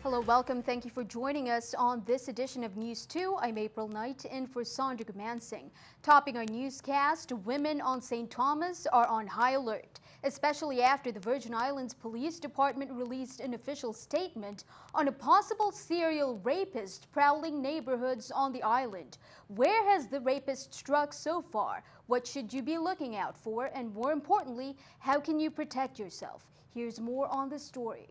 Hello, welcome. Thank you for joining us on this edition of News 2. I'm April Knight in for Sandra Gumansing. Topping our newscast, women on St. Thomas are on high alert, especially after the Virgin Islands Police Department released an official statement on a possible serial rapist prowling neighborhoods on the island. Where has the rapist struck so far? What should you be looking out for? And more importantly, how can you protect yourself? Here's more on the story.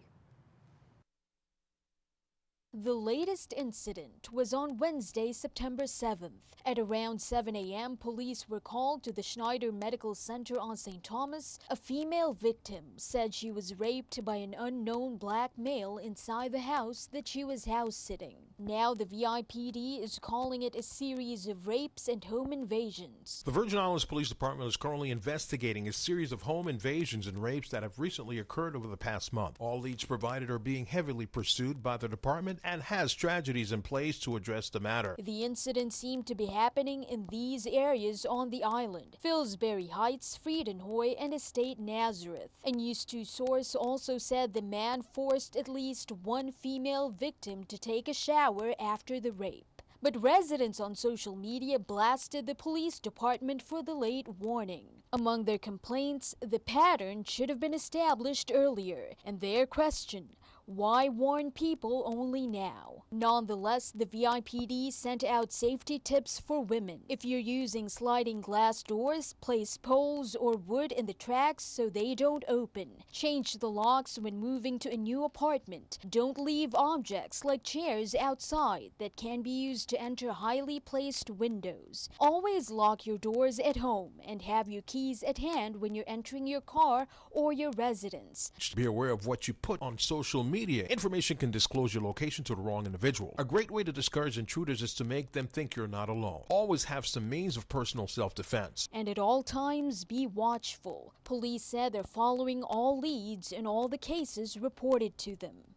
The latest incident was on Wednesday, September 7th. At around 7 a.m., police were called to the Schneider Medical Center on St. Thomas. A female victim said she was raped by an unknown black male inside the house that she was house-sitting. Now the VIPD is calling it a series of rapes and home invasions. The Virgin Islands Police Department is currently investigating a series of home invasions and rapes that have recently occurred over the past month. All leads provided are being heavily pursued by the department and has strategies in place to address the matter. The incidents seem to be happening in these areas on the island: Fillsbury Heights, Friedenhoy, and Estate Nazareth. A NEWS2 source also said the man forced at least one female victim to take a shower after the rape. But residents on social media blasted the police department for the late warning. Among their complaints, the pattern should have been established earlier, and their question: why warn people only now? Nonetheless, the VIPD sent out safety tips for women. If you're using sliding glass doors, place poles or wood in the tracks so they don't open. Change the locks when moving to a new apartment. Don't leave objects like chairs outside that can be used to enter highly placed windows. Always lock your doors at home and have your keys at hand when you're entering your car or your residence. Be aware of what you put on social media. Information can disclose your location to the wrong individual. A great way to discourage intruders is to make them think you're not alone. Always have some means of personal self-defense. And at all times, be watchful. Police said they're following all leads in all the cases reported to them.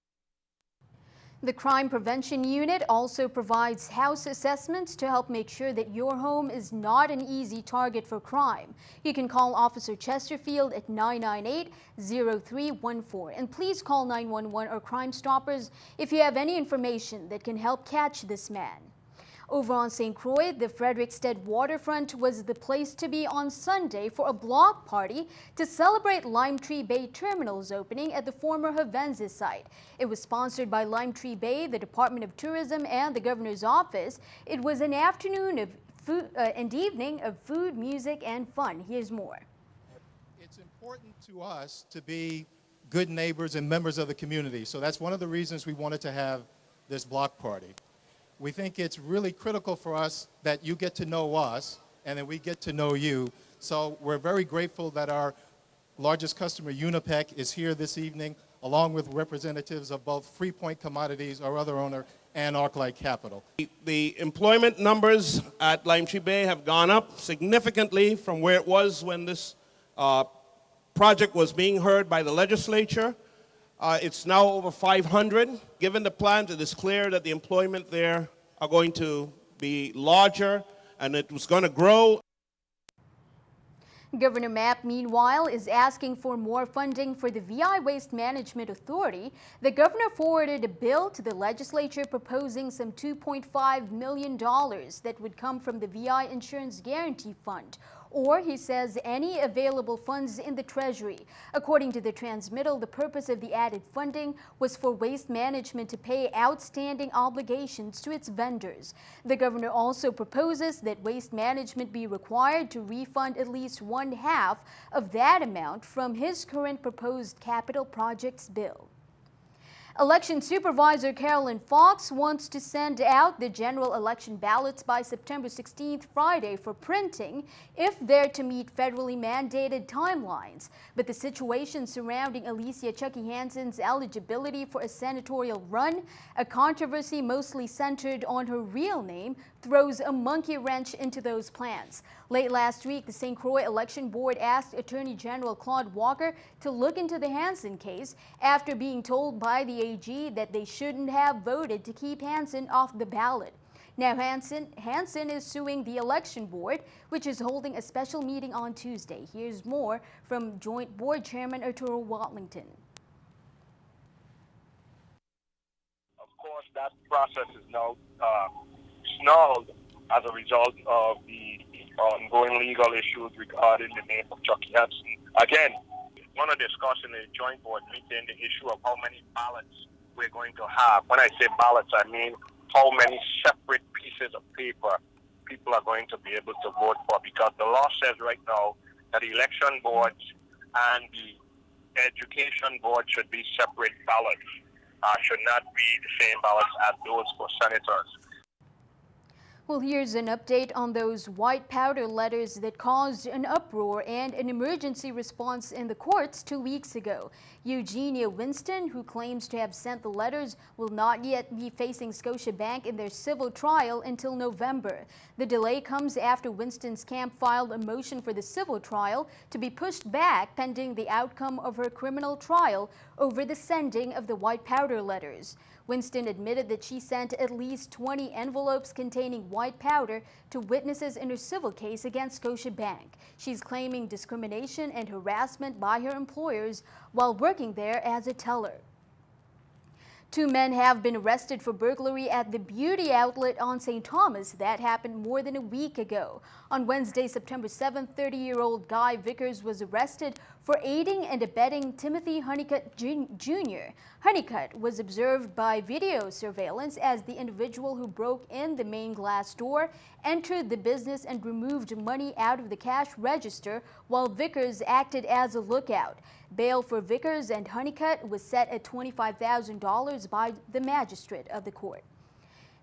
The Crime Prevention Unit also provides house assessments to help make sure that your home is not an easy target for crime. You can call Officer Chesterfield at 998-0314. And please call 911 or Crime Stoppers if you have any information that can help catch this man. Over on St. Croix, the Frederiksted waterfront was the place to be on Sunday for a block party to celebrate Lime Tree Bay Terminal's opening at the former Havenza site. It was sponsored by Lime Tree Bay, the Department of Tourism, and the Governor's Office. It was an afternoon of food and evening of food, music, and fun. Here's more. It's important to us to be good neighbors and members of the community. So that's one of the reasons we wanted to have this block party. We think it's really critical for us that you get to know us and that we get to know you. So we're very grateful that our largest customer, Unipec, is here this evening, along with representatives of both Freepoint Commodities, our other owner, and ArcLight Capital. The employment numbers at Lime Tree Bay have gone up significantly from where it was when this project was being heard by the legislature. It's now over 500. Given the plans, it is clear that the employment there are going to be larger and it was going to grow. Governor Mapp, meanwhile, is asking for more funding for the VI Waste Management Authority. The governor forwarded a bill to the legislature proposing some $2.5 million that would come from the VI Insurance Guarantee Fund, or, he says, any available funds in the Treasury. According to the transmittal, the purpose of the added funding was for Waste Management to pay outstanding obligations to its vendors. The governor also proposes that Waste Management be required to refund at least 1/2 of that amount from his current proposed capital projects bill. Election Supervisor Carolyn Fox wants to send out the general election ballots by September 16th, Friday, for printing if they're to meet federally mandated timelines. But the situation surrounding Alicia Chucky Hansen's eligibility for a senatorial run, a controversy mostly centered on her real name, throws a monkey wrench into those plans. Late last week, the St. Croix Election Board asked Attorney General Claude Walker to look into the Hansen case after being told by the AG that they shouldn't have voted to keep Hansen off the ballot. Now Hansen is suing the Election Board, which is holding a special meeting on Tuesday. Here's more from Joint Board Chairman Arturo Watlington. that process is now stalled as a result of the ongoing legal issues regarding the name of Chucky Hudson. Again, want to discuss in the joint board meeting the issue of how many ballots we're going to have. When I say ballots, I mean how many separate pieces of paper people are going to be able to vote for, because the law says right now that the election boards and the education board should be separate ballots, should not be the same ballots as those for senators. Well, here's an update on those white powder letters that caused an uproar and an emergency response in the courts 2 weeks ago. Eugenia Winston, who claims to have sent the letters, will not yet be facing Scotiabank in their civil trial until November. The delay comes after Winston's camp filed a motion for the civil trial to be pushed back pending the outcome of her criminal trial over the sending of the white powder letters. Winston admitted that she sent at least 20 envelopes containing white powder to witnesses in her civil case against Scotiabank. She's claiming discrimination and harassment by her employers while working there as a teller. 2 men have been arrested for burglary at the beauty outlet on St. Thomas. That happened more than a week ago. On Wednesday, September 7th, 30-year-old Guy Vickers was arrested for aiding and abetting Timothy Honeycutt Jr. Honeycutt was observed by video surveillance as the individual who broke in the main glass door entered the business and removed money out of the cash register while Vickers acted as a lookout. Bail for Vickers and Honeycutt was set at $25,000 by the magistrate of the court.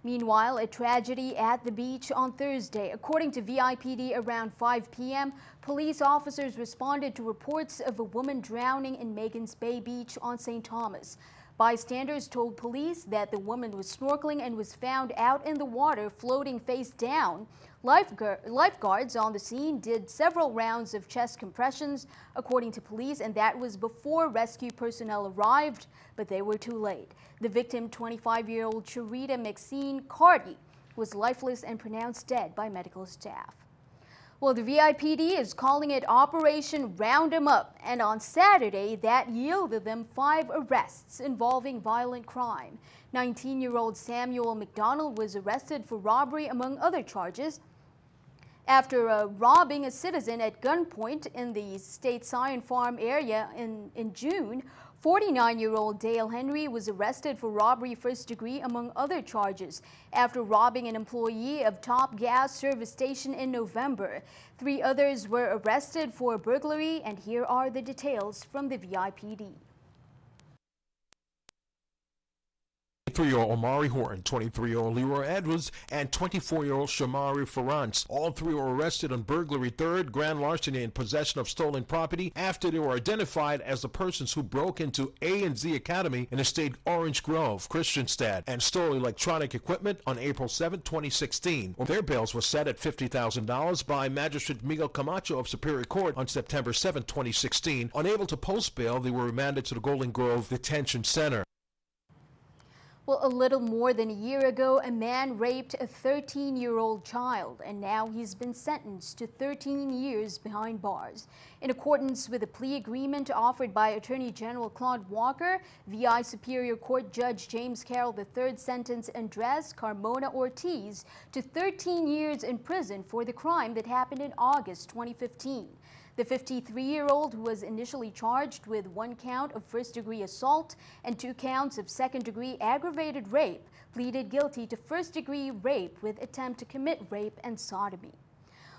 Meanwhile, a tragedy at the beach on Thursday. According to VIPD, around 5 p.m., police officers responded to reports of a woman drowning in Megan's Bay Beach on St. Thomas. Bystanders told police that the woman was snorkeling and was found out in the water floating face down. Lifeguards on the scene did several rounds of chest compressions, according to police, and that was before rescue personnel arrived, but they were too late. The victim, 25-year-old Sharita Maxine Carty, was lifeless and pronounced dead by medical staff. Well, the VIPD is calling it Operation Round 'em Up, and on Saturday, that yielded them 5 arrests involving violent crime. 19-year-old Samuel McDonald was arrested for robbery, among other charges, after robbing a citizen at gunpoint in the State Scion Farm area in June. 49-year-old Dale Henry was arrested for robbery first degree, among other charges, after robbing an employee of Top Gas service station in November. 3 others were arrested for burglary, and here are the details from the VIPD. 23-year-old Omari Horton, 23-year-old Leroy Edwards, and 24-year-old Shamari Ferrance. All 3 were arrested on burglary, third, grand larceny, and possession of stolen property after they were identified as the persons who broke into A&Z Academy in the state Orange Grove, Christiansted, and stole electronic equipment on April 7, 2016. Their bails were set at $50,000 by Magistrate Miguel Camacho of Superior Court on September 7, 2016. Unable to post bail, they were remanded to the Golden Grove Detention Center. Well, a little more than a year ago, a man raped a 13-year-old child, and now he's been sentenced to 13 years behind bars. In accordance with a plea agreement offered by Attorney General Claude Walker, VI Superior Court Judge James Carroll III sentenced Andres Carmona Ortiz to 13 years in prison for the crime that happened in August 2015. The 53-year-old, who was initially charged with 1 count of first-degree assault and 2 counts of second-degree aggravated rape, pleaded guilty to first-degree rape with attempt to commit rape and sodomy.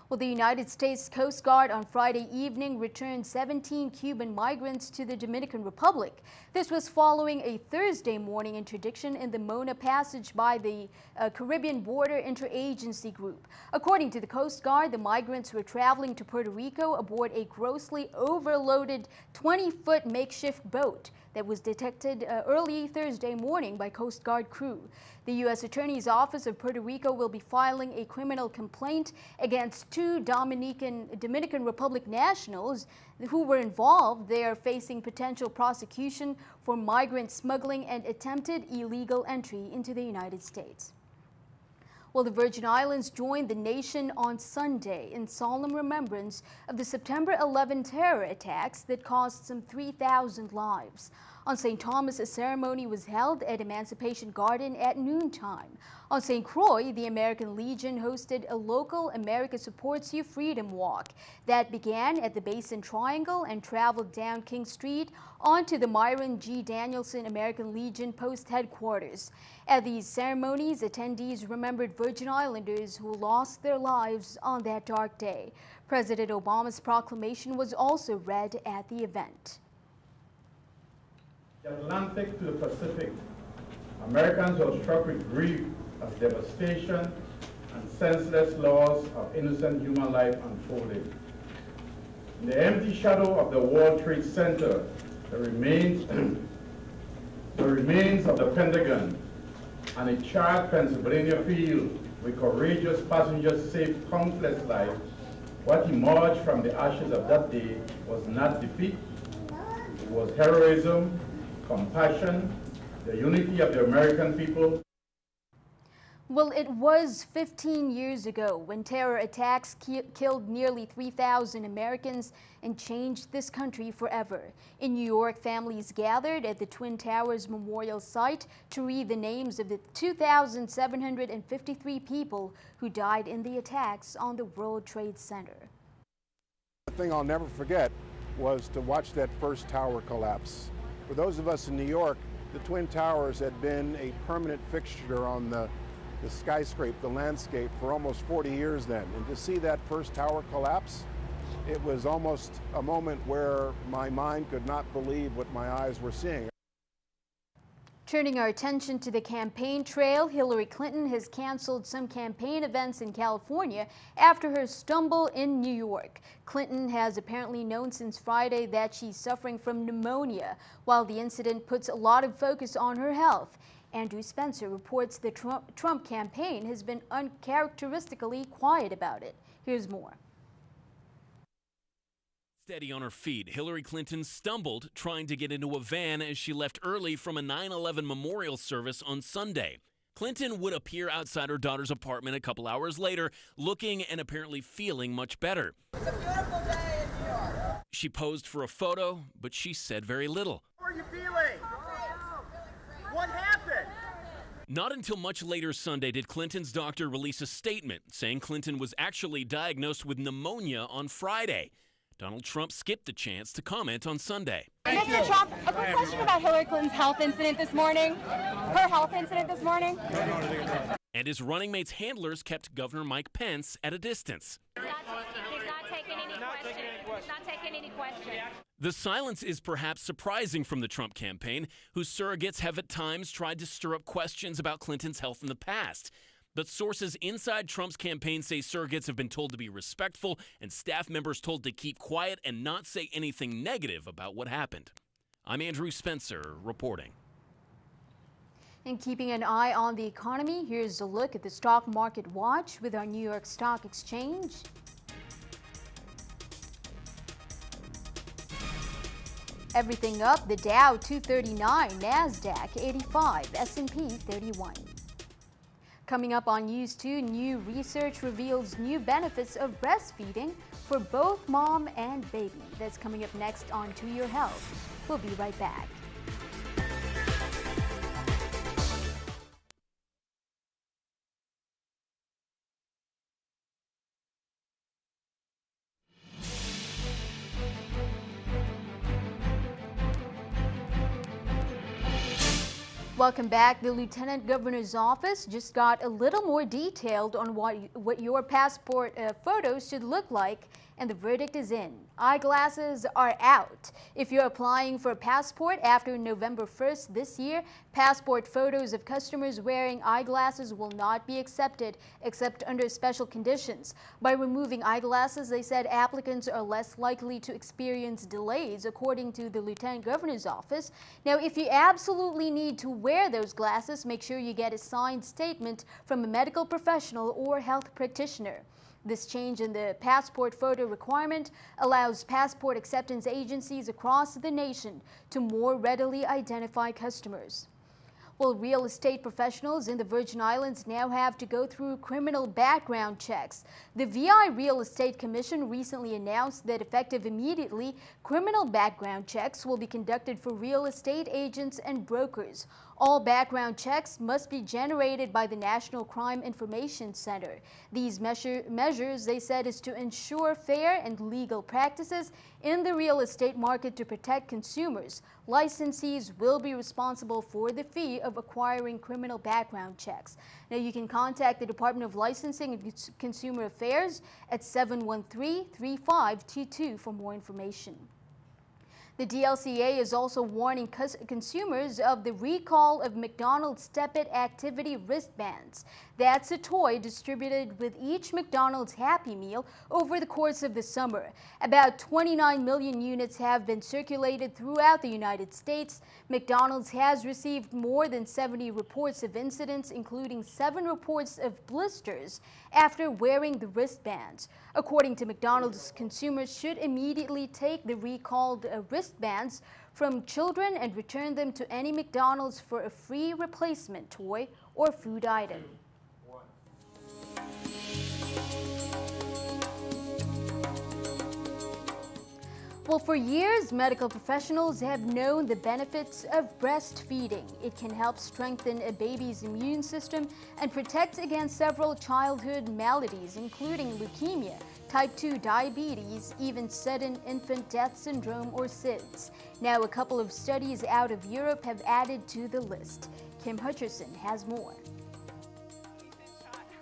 Well, the United States Coast Guard on Friday evening returned 17 Cuban migrants to the Dominican Republic. This was following a Thursday morning interdiction in the Mona Passage by the Caribbean Border Interagency Group. According to the Coast Guard, the migrants were traveling to Puerto Rico aboard a grossly overloaded 20-foot makeshift boat that was detected early Thursday morning by Coast Guard crew. The U.S. Attorney's Office of Puerto Rico will be filing a criminal complaint against 2 Dominican Republic nationals who were involved. They are facing potential prosecution for migrant smuggling and attempted illegal entry into the United States. Well, the Virgin Islands joined the nation on Sunday in solemn remembrance of the September 11 terror attacks that cost some 3,000 lives. On St. Thomas, a ceremony was held at Emancipation Garden at noontime. On St. Croix, the American Legion hosted a local America Supports You Freedom Walk that began at the Basin Triangle and traveled down King Street onto the Myron G. Danielson American Legion Post Headquarters. At these ceremonies, attendees remembered Virgin Islanders who lost their lives on that dark day. President Obama's proclamation was also read at the event. The Atlantic to the Pacific, Americans are struck with grief as devastation and senseless loss of innocent human life unfolded. In the empty shadow of the World Trade Center, the remains of the Pentagon and a charred Pennsylvania field where courageous passengers saved countless lives. What emerged from the ashes of that day was not defeat, it was heroism, compassion, the unity of the American people. Well, it was 15 years ago when terror attacks killed nearly 3,000 Americans and changed this country forever. In New York, families gathered at the Twin Towers Memorial Site to read the names of the 2,753 people who died in the attacks on the World Trade Center. The thing I'll never forget was to watch that first tower collapse. For those of us in New York, the Twin Towers had been a permanent fixture on the skyscraper, the landscape, for almost 40 years then. And to see that first tower collapse, it was almost a moment where my mind could not believe what my eyes were seeing. Turning our attention to the campaign trail, Hillary Clinton has canceled some campaign events in California after her stumble in New York. Clinton has apparently known since Friday that she's suffering from pneumonia, while the incident puts a lot of focus on her health. Andrew Spencer reports the Trump campaign has been uncharacteristically quiet about it. Here's more. Steady on her feet, Hillary Clinton stumbled trying to get into a van as she left early from a 9/11 memorial service on Sunday. Clinton would appear outside her daughter's apartment a couple hours later, looking and apparently feeling much better. It's a beautiful day in New York. She posed for a photo, but she said very little. How are you feeling? What happened? Not until much later Sunday did Clinton's doctor release a statement saying Clinton was actually diagnosed with pneumonia on Friday. Donald Trump skipped the chance to comment on Sunday. Mr. Trump, a quick question about Hillary Clinton's health incident this morning. Her health incident this morning. And his running mate's handlers kept Governor Mike Pence at a distance. He's not taking any questions. The silence is perhaps surprising from the Trump campaign, whose surrogates have at times tried to stir up questions about Clinton's health in the past. But sources inside Trump's campaign say surrogates have been told to be respectful and staff members told to keep quiet and not say anything negative about what happened. I'm Andrew Spencer reporting. And keeping an eye on the economy, here's a look at the stock market watch with our New York Stock Exchange. Everything up, the Dow 239, NASDAQ 85, S&P 31. Coming up on News 2, new research reveals new benefits of breastfeeding for both mom and baby. That's coming up next on To Your Health. We'll be right back. Welcome back. The Lieutenant Governor's office just got a little more detailed on what your passport photos should look like, and the verdict is in. Eyeglasses are out. If you're applying for a passport after November 1st this year, passport photos of customers wearing eyeglasses will not be accepted except under special conditions. By removing eyeglasses, they said applicants are less likely to experience delays, according to the Lieutenant Governor's office. Now, if you absolutely need to wear those glasses, make sure you get a signed statement from a medical professional or health practitioner. This change in the passport photo requirement allows passport acceptance agencies across the nation to more readily identify customers. Well, real estate professionals in the Virgin Islands now have to go through criminal background checks. The VI Real Estate Commission recently announced that effective immediately, criminal background checks will be conducted for real estate agents and brokers. All background checks must be generated by the National Crime Information Center. These measures, they said, is to ensure fair and legal practices in the real estate market to protect consumers. Licensees will be responsible for the fee of acquiring criminal background checks. Now, you can contact the Department of Licensing and Consumer Affairs at 713-3522 for more information. The DLCA is also warning consumers of the recall of McDonald's Step-It activity wristbands. That's a toy distributed with each McDonald's Happy Meal over the course of the summer. About 29 million units have been circulated throughout the United States. McDonald's has received more than 70 reports of incidents, including 7 reports of blisters after wearing the wristbands. According to McDonald's, consumers should immediately take the recalled wristbands from children and return them to any McDonald's for a free replacement toy or food item. Well, for years, medical professionals have known the benefits of breastfeeding. It can help strengthen a baby's immune system and protect against several childhood maladies, including leukemia, type 2 diabetes, even sudden infant death syndrome or SIDS. Now, a couple of studies out of Europe have added to the list. Kim Hutcherson has more.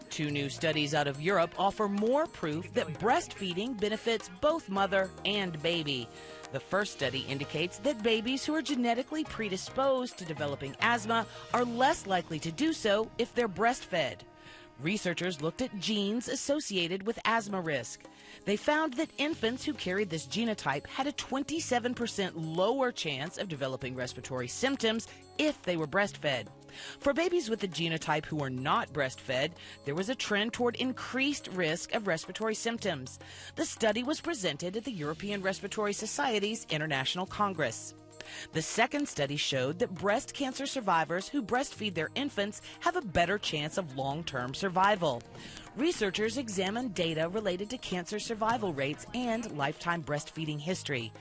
2 new studies out of Europe offer more proof that breastfeeding benefits both mother and baby. The first study indicates that babies who are genetically predisposed to developing asthma are less likely to do so if they're breastfed. Researchers looked at genes associated with asthma risk. They found that infants who carried this genotype had a 27% lower chance of developing respiratory symptoms if they were breastfed. For babies with the genotype who are not breastfed, there was a trend toward increased risk of respiratory symptoms. The study was presented at the European Respiratory Society's International Congress. The second study showed that breast cancer survivors who breastfeed their infants have a better chance of long-term survival. Researchers examined data related to cancer survival rates and lifetime breastfeeding history.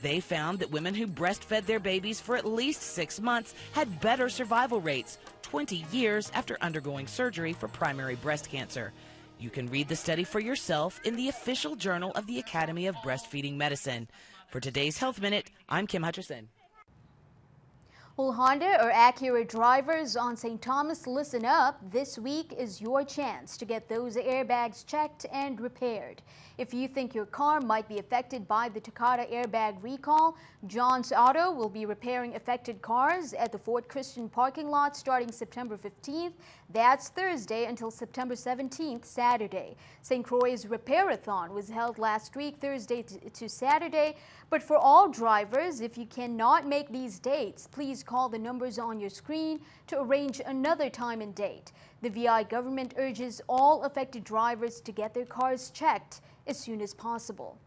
They found that women who breastfed their babies for at least 6 months had better survival rates 20 years after undergoing surgery for primary breast cancer. You can read the study for yourself in the official journal of the Academy of Breastfeeding Medicine. For today's Health Minute, I'm Kim Hutcherson. Well, Honda or Acura drivers on St. Thomas, listen up. This week is your chance to get those airbags checked and repaired. If you think your car might be affected by the Takata airbag recall, John's Auto will be repairing affected cars at the Fort Christian parking lot starting September 15th. That's Thursday until September 17th, Saturday. St. Croix's Repairathon was held last week, Thursday to Saturday. But for all drivers, if you cannot make these dates, please call the numbers on your screen to arrange another time and date. The VI government urges all affected drivers to get their cars checked as soon as possible.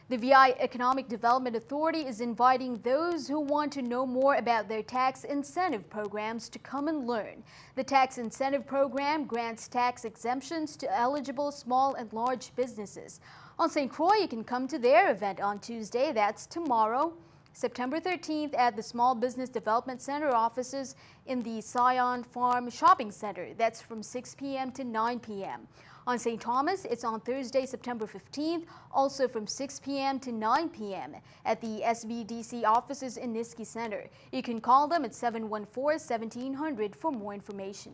The VI Economic Development Authority is inviting those who want to know more about their tax incentive programs to come and learn. The tax incentive program grants tax exemptions to eligible small and large businesses. On St. Croix, you can come to their event on Tuesday, that's tomorrow, September 13th at the Small Business Development Center offices in the Scion Farm Shopping Center. That's from 6 p.m. to 9 p.m. On St. Thomas, it's on Thursday, September 15th, also from 6 p.m. to 9 p.m. at the SBDC offices in Niski Center. You can call them at 714-1700 for more information.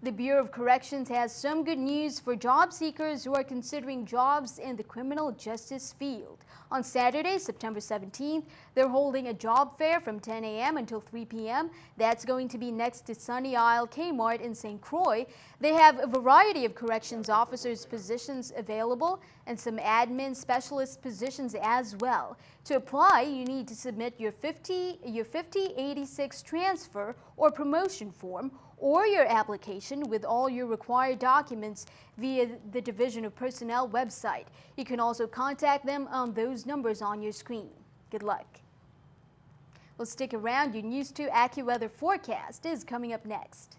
The Bureau of Corrections has some good news for job seekers who are considering jobs in the criminal justice field. On Saturday, September 17th, they're holding a job fair from 10 a.m. until 3 p.m. That's going to be next to Sunny Isle Kmart in St. Croix. They have a variety of corrections officers positions available and some admin specialist positions as well. To apply, you need to submit your 5086 transfer or promotion form or your application with all your required documents via the Division of Personnel website. You can also contact them on those numbers on your screen. Good luck. Well, stick around. Your News 2 AccuWeather forecast is coming up next.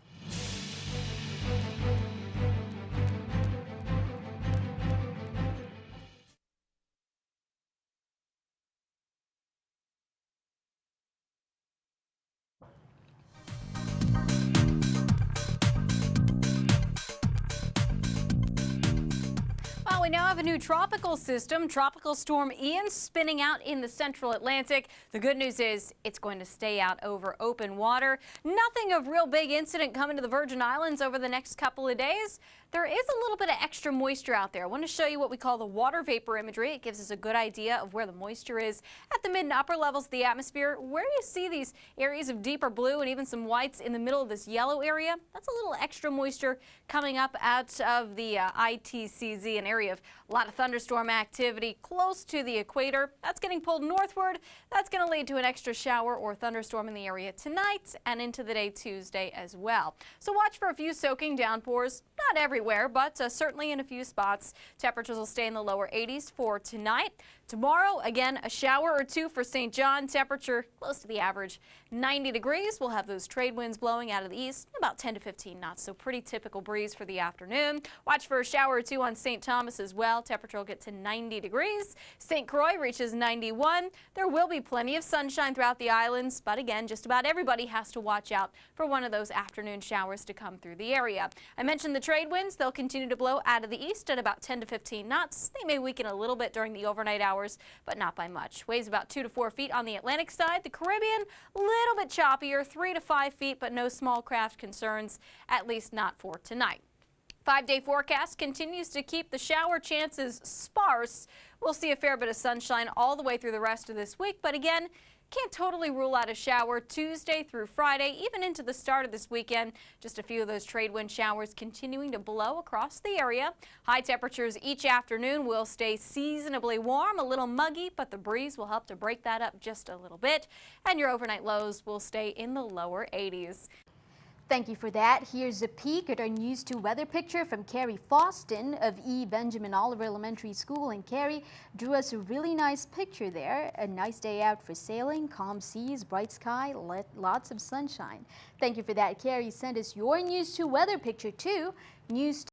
Well, we now have a new tropical system, Tropical Storm Ian, spinning out in the central Atlantic. The good news is it's going to stay out over open water. Nothing of real big incident coming to the Virgin Islands over the next couple of days. There is a little bit of extra moisture out there. I want to show you what we call the water vapor imagery. It gives us a good idea of where the moisture is at the mid and upper levels of the atmosphere. Where you see these areas of deeper blue and even some whites in the middle of this yellow area, that's a little extra moisture coming up out of the ITCZ, an area of a lot of thunderstorm activity close to the equator. That's getting pulled northward. That's going to lead to an extra shower or thunderstorm in the area tonight and into the day Tuesday as well. So watch for a few soaking downpours. Not everywhere, but certainly in a few spots. Temperatures will stay in the lower 80s for tonight. Tomorrow, again, a shower or two for St. John. Temperature close to the average, 90 degrees. We'll have those trade winds blowing out of the east, about 10 to 15 knots, so pretty typical breeze for the afternoon. Watch for a shower or two on St. Thomas as well. Temperature will get to 90 degrees. St. Croix reaches 91. There will be plenty of sunshine throughout the islands, but again, just about everybody has to watch out for one of those afternoon showers to come through the area. I mentioned the trade winds. They'll continue to blow out of the east at about 10 to 15 knots. They may weaken a little bit during the overnight hours, but not by much. Waves about 2 to 4 feet on the Atlantic side. The Caribbean, a little bit choppier, 3 to 5 feet, but no small craft concerns, at least not for tonight. 5-day forecast continues to keep the shower chances sparse. We'll see a fair bit of sunshine all the way through the rest of this week, but again, can't totally rule out a shower Tuesday through Friday, even into the start of this weekend. Just a few of those trade wind showers continuing to blow across the area. High temperatures each afternoon will stay seasonably warm, a little muggy, but the breeze will help to break that up just a little bit. And your overnight lows will stay in the lower 80s. Thank you for that. Here's a peek at our News 2 weather picture from Carrie Faustin of E. Benjamin Oliver Elementary School. And Carrie drew us a really nice picture there. A nice day out for sailing, calm seas, bright sky, lots of sunshine. Thank you for that, Carrie. Send us your News 2 weather picture to News